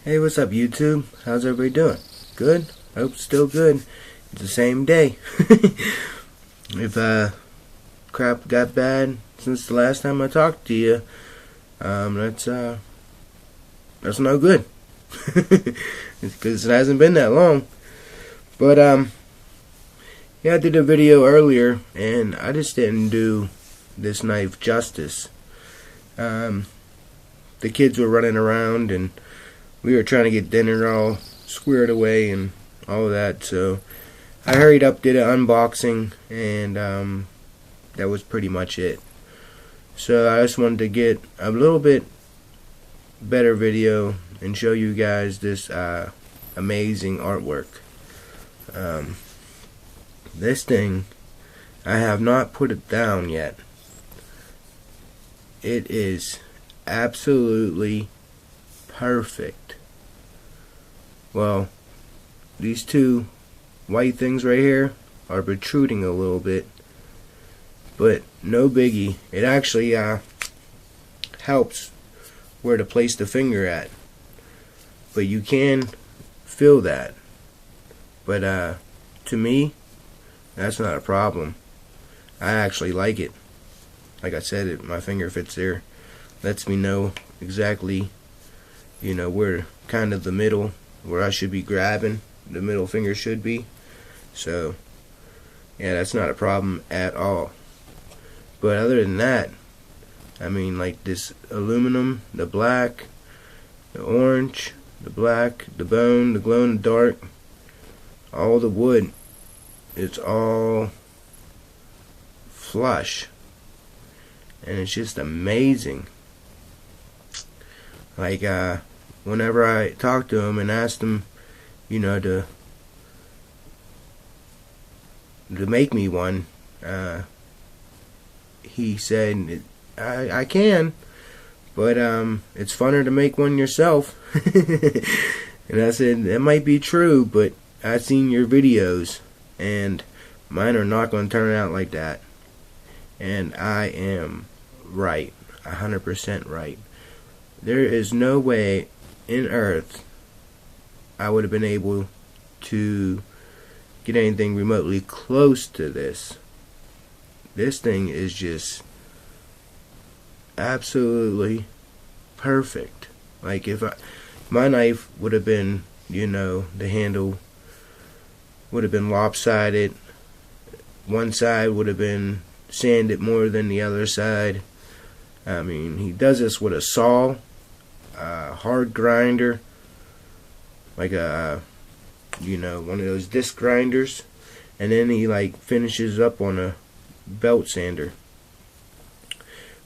Hey, what's up, YouTube? How's everybody doing? Good? I hope it's still good. It's the same day. If crap got bad since the last time I talked to you, that's no good. Because it hasn't been that long. But yeah, I did a video earlier, and I just didn't do this knife justice. The kids were running around, and we were trying to get dinner all squared away and all of that, so I hurried up, did an unboxing, and that was pretty much it. So I just wanted to get a little bit better video and show you guys this amazing artwork. This thing, I have not put it down yet. It is absolutely perfect. Well, these two white things right here are protruding a little bit, but no biggie. It actually helps where to place the finger at, but you can feel that. But to me, that's not a problem. I actually like it. Like I said, my finger fits there. Lets me know exactly, where kind of the middle, where I should be grabbing, the middle finger should be. So yeah, that's not a problem at all. But other than that, I mean, like this aluminum, the black, the orange, the black, the bone, the glow in the dark, all the wood, it's all flush, and it's just amazing. Like whenever I talked to him and asked him, to make me one, he said, I can, but it's funner to make one yourself. And I said, that might be true, but I've seen your videos, and mine are not going to turn out like that. And I am right, 100% right. There is no way in earth I would have been able to get anything remotely close to this. This thing is just absolutely perfect. Like if my knife would have been, the handle would have been lopsided. One side would have been sanded more than the other side. I mean, he does this with a saw, a hard grinder, like a one of those disc grinders, and then he like finishes up on a belt sander.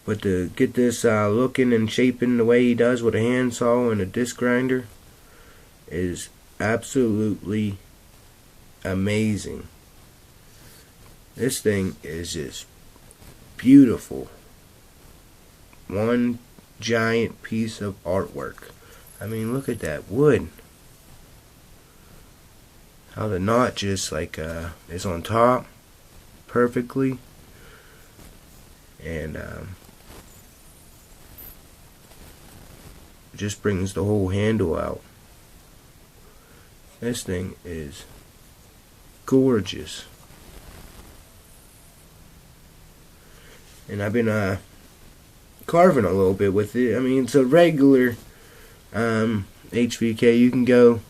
But to get this looking and shaping the way he does with a handsaw and a disc grinder is absolutely amazing. This thing is just beautiful. One giant piece of artwork. I mean, look at that wood. How the knot just like is on top perfectly, and just brings the whole handle out. This thing is gorgeous. And I've been carving a little bit with it. I mean, it's a regular HVK. You can go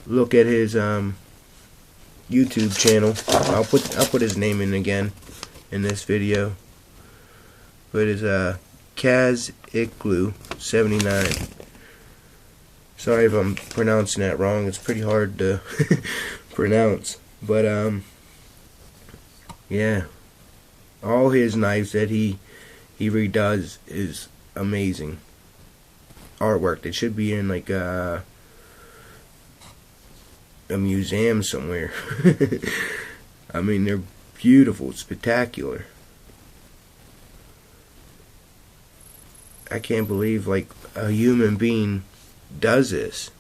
look at his YouTube channel. I'll put his name in again in this video. But it's Kaziklu79. Sorry if I'm pronouncing that wrong. It's pretty hard to pronounce. But yeah, all his knives that he redoes is amazing artwork. They should be in like a museum somewhere. I mean, they're beautiful, spectacular. I can't believe like a human being does this.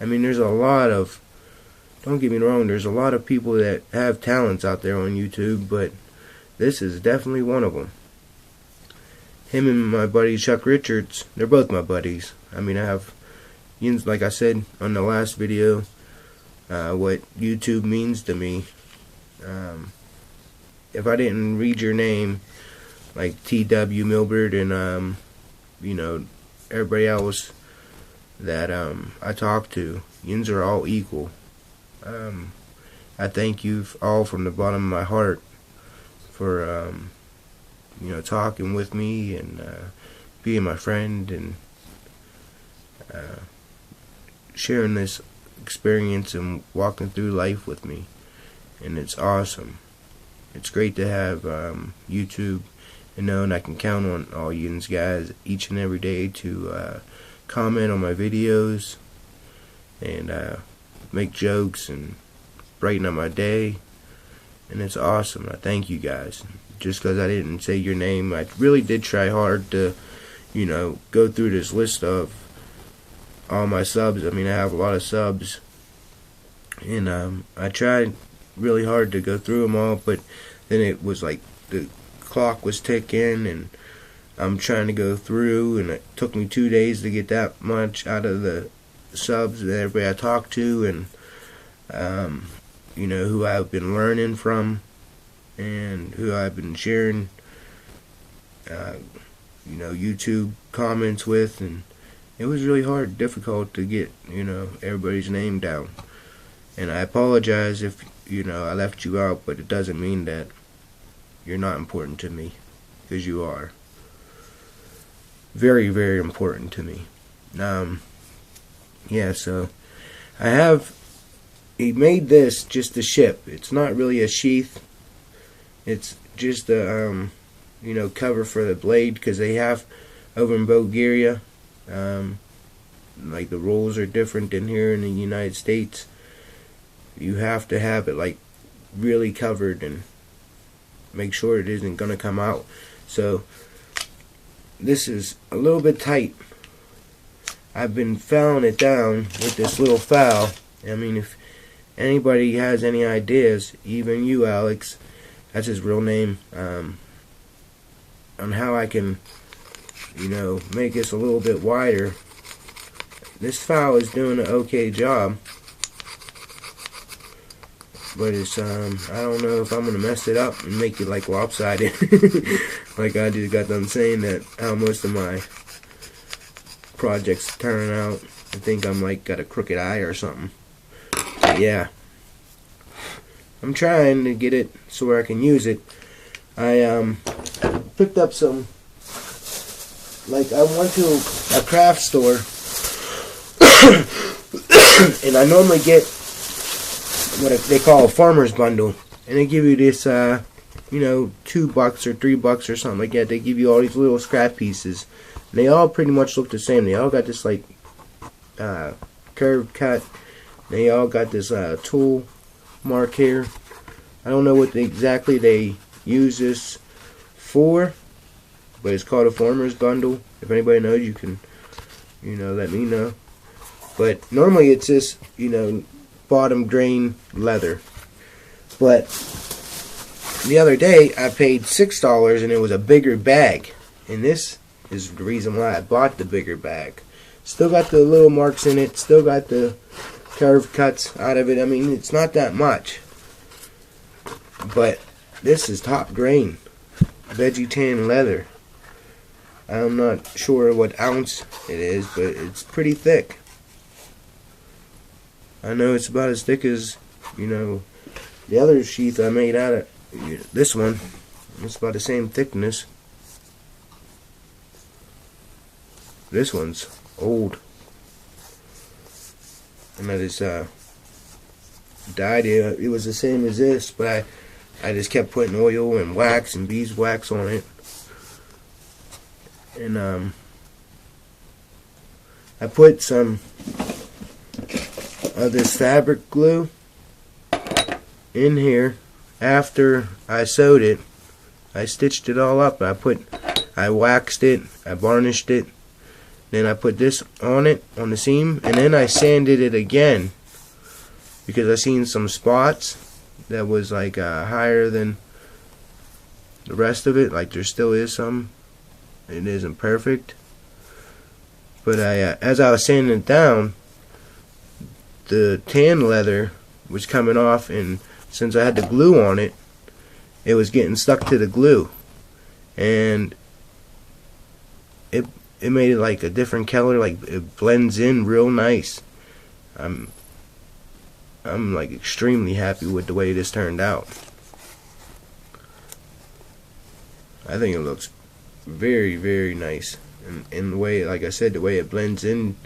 I mean, there's a lot of, don't get me wrong, there's a lot of people that have talents out there on YouTube, but this is definitely one of them. Him and my buddy Chuck Richards, they're both my buddies. I mean, I have like I said on the last video, what YouTube means to me. If I didn't read your name, like T.W. Milbert and you know, everybody else that I talk to, yins are all equal. I thank you all from the bottom of my heart for you know, talking with me and being my friend and sharing this experience and walking through life with me. And it's awesome. It's great to have YouTube and knowing I can count on all you guys each and every day to comment on my videos and make jokes and brighten up my day. And it's awesome. I thank you guys. Just because I didn't say your name, I really did try hard to, you know, go through this list of all my subs. I mean, I have a lot of subs, and I tried really hard to go through them all, but then it was like the clock was ticking, and I'm trying to go through, and it took me 2 days to get that much out of the subs that everybody I talked to, and you know, who I've been learning from and who I've been sharing you know, YouTube comments with, and it was really difficult to get, you know, everybody's name down. And I apologize if, you know, I left you out, but it doesn't mean that you're not important to me, because you are. Very, very important to me. Yeah, so he made this just to ship. It's not really a sheath. It's just a, you know, cover for the blade, because they have over in Bulgaria, like the rules are different than here in the United States. You have to have it like really covered and make sure it isn't going to come out. So this is a little bit tight. I've been filing it down with this little file. I mean, if anybody has any ideas, even you, Alex, that's his real name, on how I can, you know, make this a little bit wider. This file is doing an okay job, but it's I don't know if I'm gonna mess it up and make it like lopsided like I just got done saying that how most of my projects turn out. I think I'm like got a crooked eye or something. But yeah, I'm trying to get it so where I can use it. I picked up some, like I went to a craft store and I normally get what they call a farmer's bundle, and they give you this you know, $2 or $3 or something like that. They give you all these little scrap pieces, and they all pretty much look the same. They all got this like curved cut. They all got this tool mark here. I don't know what exactly they use this for, but it's called a farmer's bundle. If anybody knows, you can, you know, let me know. But normally it's this, you know, bottom grain leather. But the other day I paid $6 and it was a bigger bag, and this is the reason why I bought the bigger bag. Still got the little marks in it, still got the curved cuts out of it. I mean, it's not that much, but this is top grain veggie tan leather. I'm not sure what ounce it is, but it's pretty thick. I know it's about as thick as, you know, the other sheath I made out of this one. It's about the same thickness. This one's old, and I just dyed it. It was the same as this, but I just kept putting oil and wax and beeswax on it, and I put some of this fabric glue in here after I sewed it. I stitched it all up. I waxed it, I varnished it, then I put this on it, on the seam, and then I sanded it again because I seen some spots that was like higher than the rest of it. Like there still is some. It isn't perfect, But as I was sanding it down, the tan leather was coming off, and since I had the glue on it, it was getting stuck to the glue, and it made it like a different color, like it blends in real nice. I'm like extremely happy with the way this turned out. I think it looks very, very nice, and the way, like I said, the way it blends in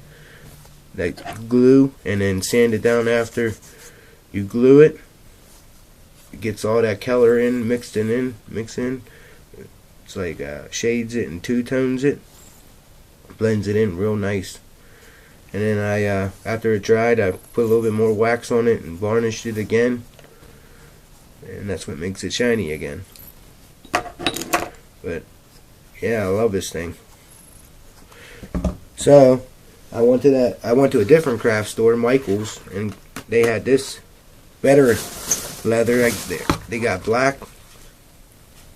that glue, and then sand it down after you glue it. It gets all that color in, mixed in. It's like shades it and two-tones it, blends it in real nice. And then after it dried, I put a little bit more wax on it and varnished it again, and that's what makes it shiny again. But yeah, I love this thing. So I went to a different craft store, Michael's, and they had this better leather. They got black,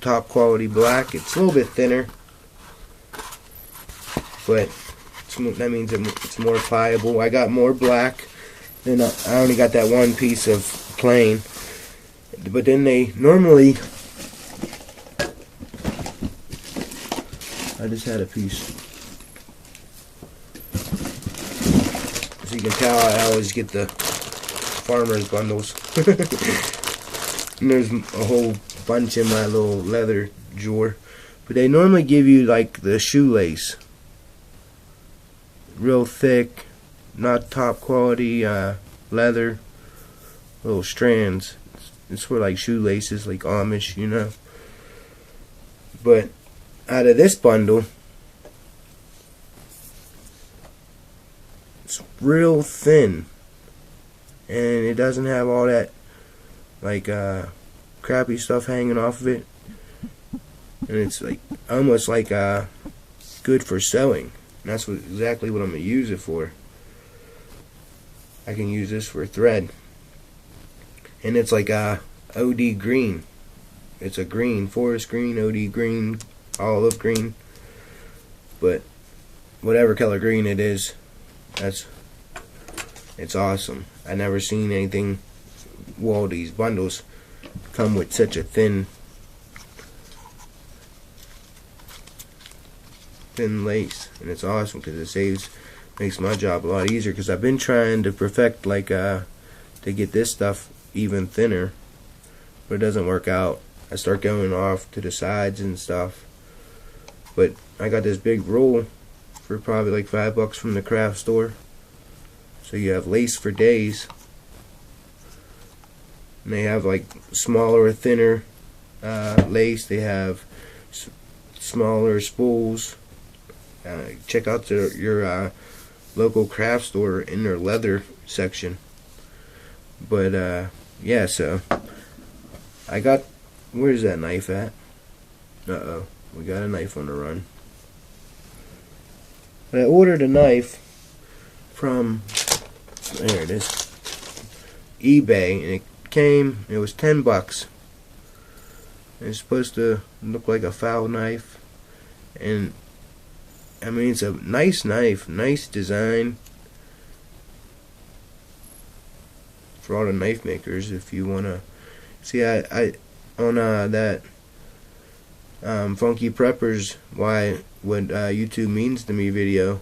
top quality black. It's a little bit thinner, but that means it's more pliable. I got more black, and I only got that one piece of plain. But then they normally, I just had a piece. As you can tell, I always get the farmer's bundles. And there's a whole bunch in my little leather drawer. But they normally give you like the shoelace. Real thick, not top quality leather, little strands. It's for like shoelaces, like Amish, you know. But out of this bundle, it's real thin, and it doesn't have all that like crappy stuff hanging off of it, and it's like almost like good for sewing. And that's exactly what I'm gonna use it for. I can use this for thread, and it's like OD green. It's a green, forest green, OD green, olive green, but whatever color green it is, it's awesome. I never seen anything. Well, these bundles come with such a thin lace, and it's awesome because it makes my job a lot easier, because I've been trying to perfect like to get this stuff even thinner, but it doesn't work out. I start going off to the sides and stuff. But I got this big roll for probably like $5 from the craft store, so you have lace for days. And they have like smaller, thinner lace. They have smaller spools. Check out your local craft store in their leather section. But yeah, so I got, where's that knife at? Uh-oh, we got a knife on the run. But I ordered a knife from, there it is, eBay, and it was $10. It's supposed to look like a foul knife, and I mean, it's a nice knife, nice design for all the knife makers. If you wanna see, I on that Funky Preppers what YouTube means to me video,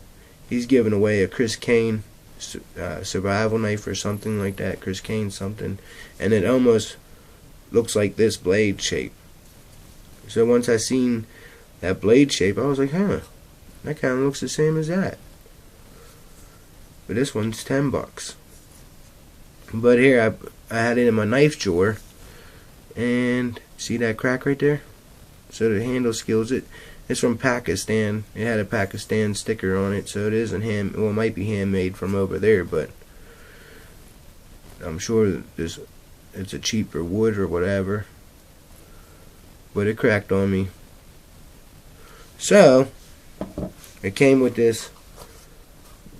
he's giving away a Chris Kane survival knife or something like that, Chris Kane something, and it almost looks like this blade shape. So once I seen that blade shape, I was like, huh, that kind of looks the same as that. But this one's $10. But here I had it in my knife drawer, and see that crack right there? So the handle skills, it's from Pakistan. It had a Pakistan sticker on it, so it isn't well, it might be handmade from over there, but I'm sure it's a cheaper wood or whatever. But it cracked on me. So it came with this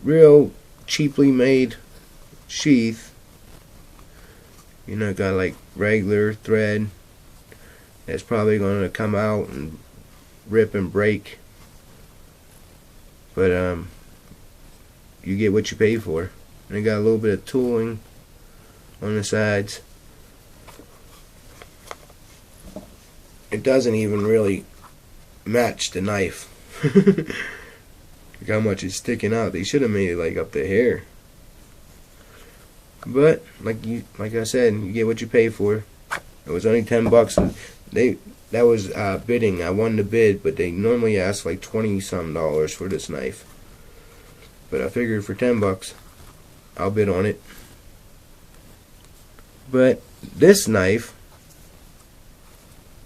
real cheaply made sheath. You know, got like regular thread that's probably going to come out and rip and break. But you get what you pay for. And it got a little bit of tooling on the sides. It doesn't even really match the knife. Look how much is sticking out. They should have made it like up the hair. But like I said, you get what you pay for. It was only $10. That was bidding. I won the bid, but they normally ask like $20-some for this knife. But I figured for $10, I'll bid on it. But this knife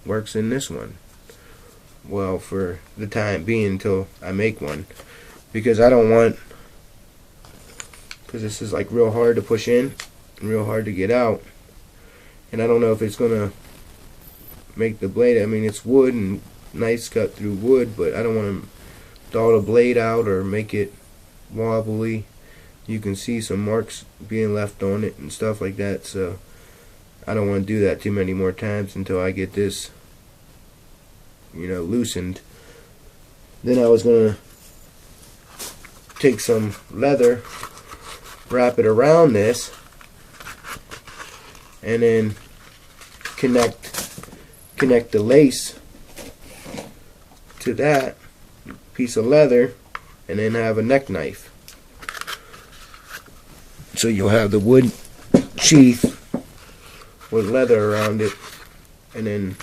works in this one. Well, for the time being until I make one, because I don't want, because this is like real hard to push in and real hard to get out, and I don't know if it's gonna make the blade. I mean, it's wood and nice cut through wood, but I don't want to dull the blade out or make it wobbly. You can see some marks being left on it and stuff like that, so I don't want to do that too many more times until I get this, you know, loosened. Then I was gonna take some leather, wrap it around this, and then connect the lace to that piece of leather, and then have a neck knife. So you'll have the wood sheath with leather around it, and then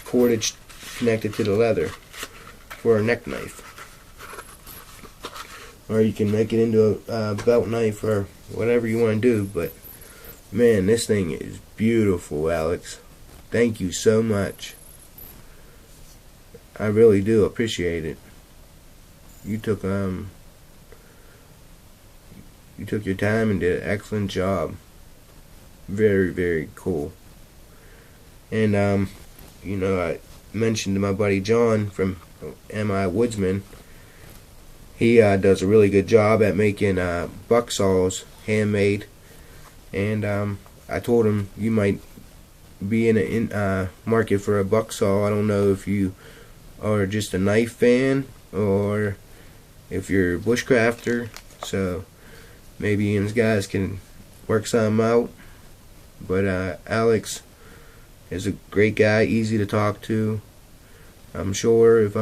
cordage connected to the leather for a neck knife. Or you can make it into a belt knife or whatever you want to do. But man, this thing is beautiful, Alex. Thank you so much. I really do appreciate it. You took your time and did an excellent job. Very, very cool. And you know, I mentioned to my buddy John from MI Woodsman. He does a really good job at making buck saws, handmade. And I told him you might be in a market for a buck saw. I don't know if you are just a knife fan or if you're a bushcrafter. So maybe you and his guys can work something out. But Alex is a great guy, easy to talk to. I'm sure if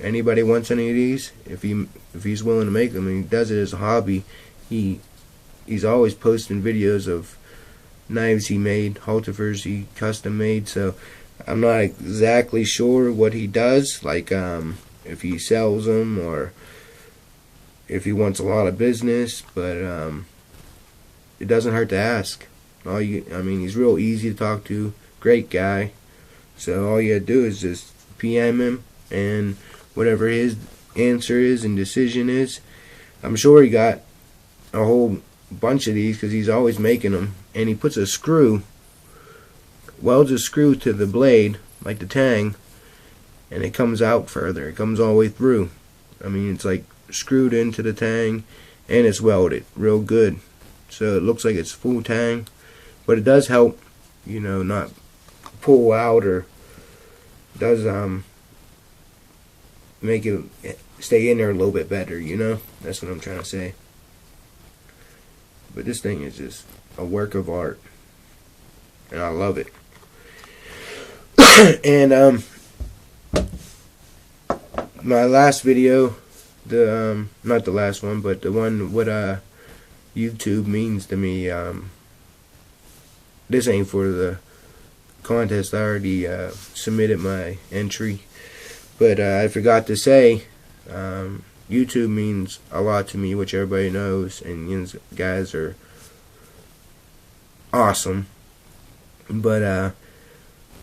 anybody wants any of these, if he's willing to make them, and he does it as a hobby, he's always posting videos of knives he made, halters he custom made. So I'm not exactly sure what he does, like if he sells them or if he wants a lot of business, but it doesn't hurt to ask. I mean, he's real easy to talk to, great guy. So all you gotta do is just PM him, and whatever his answer is and decision is, I'm sure he got a whole bunch of these because he's always making them. And he puts a screw, welds a screw to the blade like the tang, and it comes out further. It comes all the way through. I mean, it's like screwed into the tang and it's welded real good, so it looks like it's full tang, but it does help, you know, not pull out, or does make it stay in there a little bit better, you know. That's what I'm trying to say. But this thing is just a work of art, and I love it. And my last video, the not the last one, but the one what YouTube means to me, this ain't for the contest. I already submitted my entry, but I forgot to say, YouTube means a lot to me, which everybody knows, and you guys are awesome. But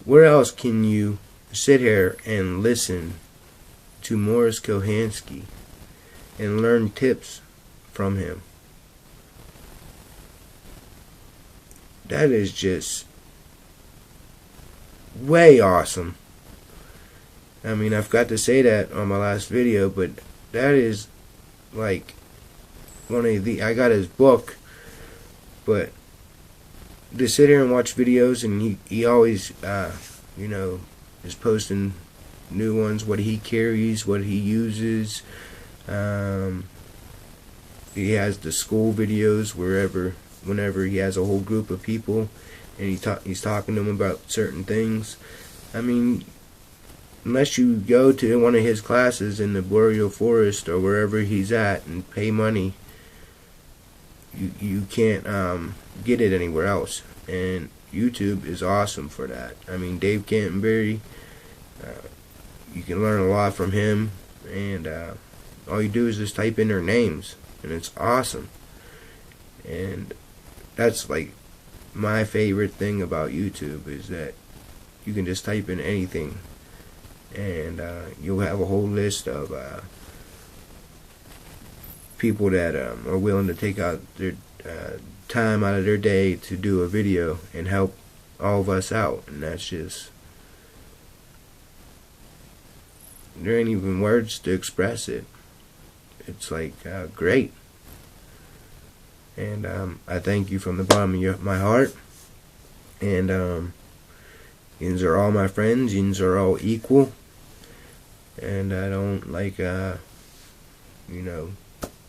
where else can you sit here and listen to Morris Kohansky and learn tips from him? That is just way awesome. I mean, I forgot to say that on my last video, but that is like one of the, I got his book, but to sit here and watch videos, and he always you know, is posting new ones, what he carries, what he uses. he has the school videos whenever he has a whole group of people and he's talking to them about certain things. I mean, unless you go to one of his classes in the boreal forest or wherever he's at and pay money, you can't get it anywhere else. And YouTube is awesome for that. I mean, Dave Canterbury, you can learn a lot from him, and all you do is just type in their names, and it's awesome. And that's like my favorite thing about YouTube, is that you can just type in anything, and you'll have a whole list of people that are willing to take out their time out of their day to do a video and help all of us out. And that's just, there ain't even words to express it. It's like great. And I thank you from the bottom of my heart. And yins are all my friends. Yins are all equal. And I don't like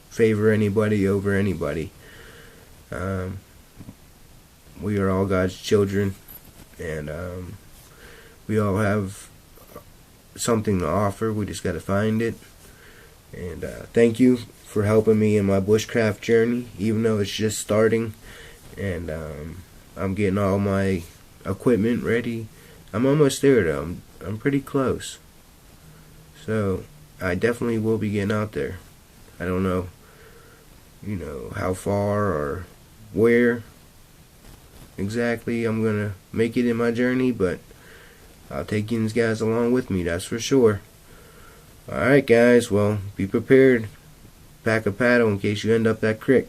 favor anybody over anybody. We are all God's children, and we all have something to offer. We just got to find it. And thank you for helping me in my bushcraft journey, even though it's just starting. And I'm getting all my equipment ready. I'm almost there though. I'm pretty close. So I definitely will be getting out there. I don't know, how far or where exactly I'm gonna make it in my journey, but I'll take you guys along with me, that's for sure. Alright guys, well, be prepared. Pack a paddle in case you end up that creek.